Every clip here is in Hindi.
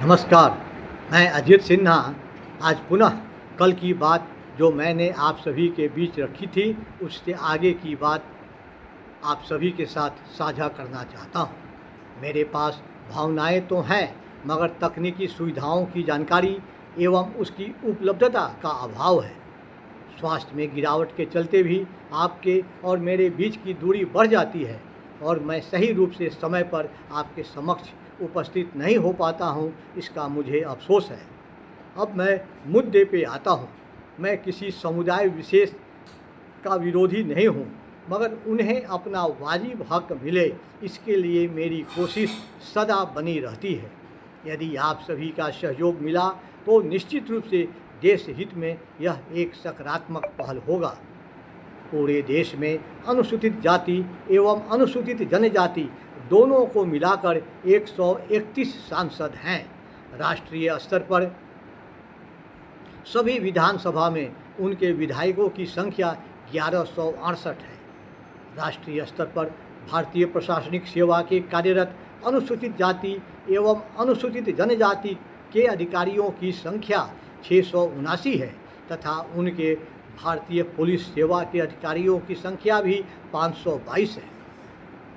नमस्कार, मैं अजीत सिन्हा आज पुनः कल की बात जो मैंने आप सभी के बीच रखी थी उससे आगे की बात आप सभी के साथ साझा करना चाहता हूँ। मेरे पास भावनाएं तो हैं मगर तकनीकी सुविधाओं की जानकारी एवं उसकी उपलब्धता का अभाव है। स्वास्थ्य में गिरावट के चलते भी आपके और मेरे बीच की दूरी बढ़ जाती है और मैं सही रूप से समय पर आपके समक्ष उपस्थित नहीं हो पाता हूँ, इसका मुझे अफसोस है। अब मैं मुद्दे पे आता हूँ। मैं किसी समुदाय विशेष का विरोधी नहीं हूँ मगर उन्हें अपना वाजिब हक मिले इसके लिए मेरी कोशिश सदा बनी रहती है। यदि आप सभी का सहयोग मिला तो निश्चित रूप से देश हित में यह एक सकारात्मक पहल होगा। पूरे देश में अनुसूचित जाति एवं अनुसूचित जनजाति दोनों को मिलाकर 131 सांसद हैं। राष्ट्रीय स्तर पर सभी विधानसभा में उनके विधायकों की संख्या 1168 है। राष्ट्रीय स्तर पर भारतीय प्रशासनिक सेवा के कार्यरत अनुसूचित जाति एवं अनुसूचित जनजाति के अधिकारियों की संख्या 679 है तथा उनके भारतीय पुलिस सेवा के अधिकारियों की संख्या भी 522 है।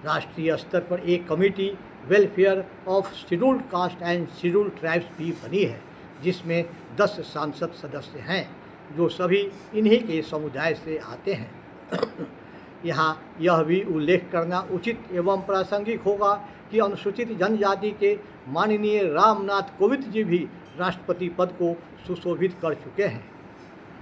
राष्ट्रीय स्तर पर एक committee welfare of scheduled caste and scheduled tribes भी बनी है जिसमें 10 सांसद सदस्य हैं जो सभी इन्हीं के समुदाय से आते हैं। यहाँ यह भी उल्लेख करना उचित एवं प्रासंगिक होगा कि अनुसूचित जनजाति के माननीय रामनाथ कोविंद जी भी राष्ट्रपति पद को सुशोभित कर चुके हैं।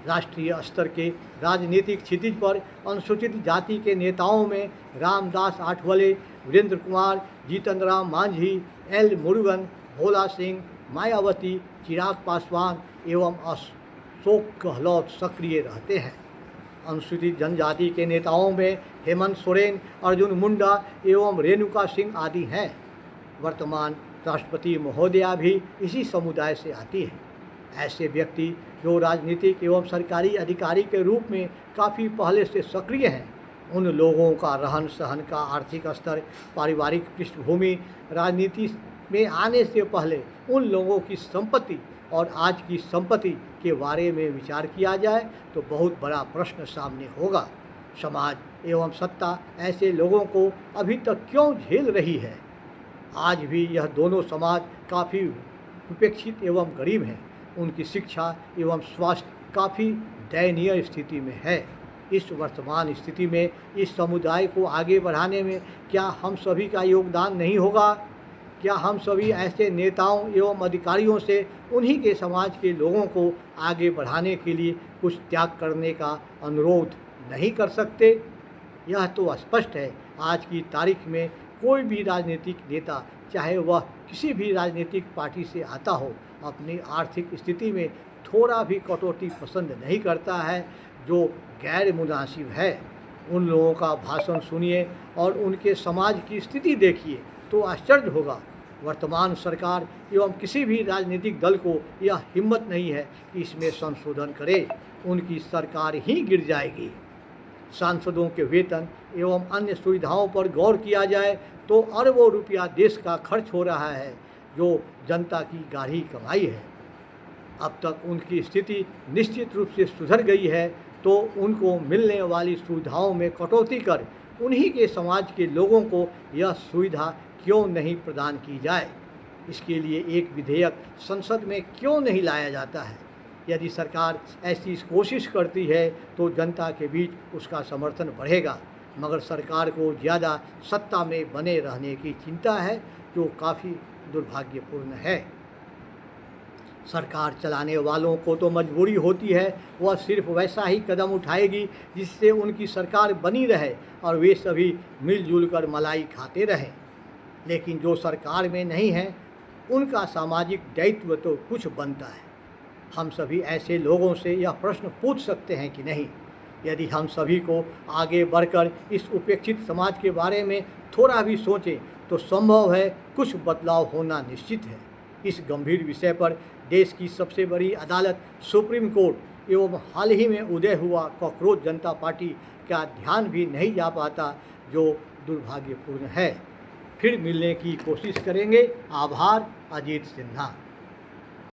राष्ट्रीय स्तर के राजनीतिक क्षितिज पर अनुसूचित जाति के नेताओं में रामदास आठवले, वीरेंद्र कुमार, जीतन राम मांझी, एल मुरुगन, भोला सिंह, मायावती, चिराग पासवान एवं अशोक गहलोत सक्रिय रहते हैं। अनुसूचित जनजाति के नेताओं में हेमंत सोरेन, अर्जुन मुंडा एवं रेणुका सिंह आदि हैं। वर्तमान राष्ट्रपति महोदया भी इसी समुदाय से आती हैं। ऐसे व्यक्ति जो राजनीतिक एवं सरकारी अधिकारी के रूप में काफ़ी पहले से सक्रिय हैं, उन लोगों का रहन सहन का आर्थिक स्तर, पारिवारिक पृष्ठभूमि, राजनीति में आने से पहले उन लोगों की संपत्ति और आज की संपत्ति के बारे में विचार किया जाए तो बहुत बड़ा प्रश्न सामने होगा। समाज एवं सत्ता ऐसे लोगों को अभी तक क्यों झेल रही है? आज भी यह दोनों समाज काफ़ी उपेक्षित एवं गरीब हैं। उनकी शिक्षा एवं स्वास्थ्य काफ़ी दयनीय स्थिति में है। इस वर्तमान स्थिति में इस समुदाय को आगे बढ़ाने में क्या हम सभी का योगदान नहीं होगा? क्या हम सभी ऐसे नेताओं एवं अधिकारियों से उन्हीं के समाज के लोगों को आगे बढ़ाने के लिए कुछ त्याग करने का अनुरोध नहीं कर सकते? यह तो स्पष्ट है। आज की तारीख में कोई भी राजनीतिक नेता, चाहे वह किसी भी राजनीतिक पार्टी से आता हो, अपनी आर्थिक स्थिति में थोड़ा भी कटौती पसंद नहीं करता है जो गैर मुनासिब है। उन लोगों का भाषण सुनिए और उनके समाज की स्थिति देखिए तो आश्चर्य होगा। वर्तमान सरकार एवं किसी भी राजनीतिक दल को यह हिम्मत नहीं है कि इसमें संशोधन करे। उनकी सरकार ही गिर जाएगी। सांसदों के वेतन एवं अन्य सुविधाओं पर गौर किया जाए तो अरबों रुपया देश का खर्च हो रहा है जो जनता की गाढ़ी कमाई है। अब तक उनकी स्थिति निश्चित रूप से सुधर गई है तो उनको मिलने वाली सुविधाओं में कटौती कर उन्हीं के समाज के लोगों को यह सुविधा क्यों नहीं प्रदान की जाए? इसके लिए एक विधेयक संसद में क्यों नहीं लाया जाता है? यदि सरकार ऐसी कोशिश करती है तो जनता के बीच उसका समर्थन बढ़ेगा, मगर सरकार को ज़्यादा सत्ता में बने रहने की चिंता है जो काफ़ी दुर्भाग्यपूर्ण है। सरकार चलाने वालों को तो मजबूरी होती है, वह सिर्फ वैसा ही कदम उठाएगी जिससे उनकी सरकार बनी रहे और वे सभी मिलजुल कर मलाई खाते रहें। लेकिन जो सरकार में नहीं है उनका सामाजिक दायित्व तो कुछ बनता है। हम सभी ऐसे लोगों से यह प्रश्न पूछ सकते हैं कि नहीं? यदि हम सभी को आगे बढ़कर इस उपेक्षित समाज के बारे में थोड़ा भी सोचें तो संभव है कुछ बदलाव होना निश्चित है। इस गंभीर विषय पर देश की सबसे बड़ी अदालत सुप्रीम कोर्ट एवं हाल ही में उदय हुआ कॉकरोच जनता पार्टी का ध्यान भी नहीं जा पाता, जो दुर्भाग्यपूर्ण है। फिर मिलने की कोशिश करेंगे। आभार। अजीत सिन्हा।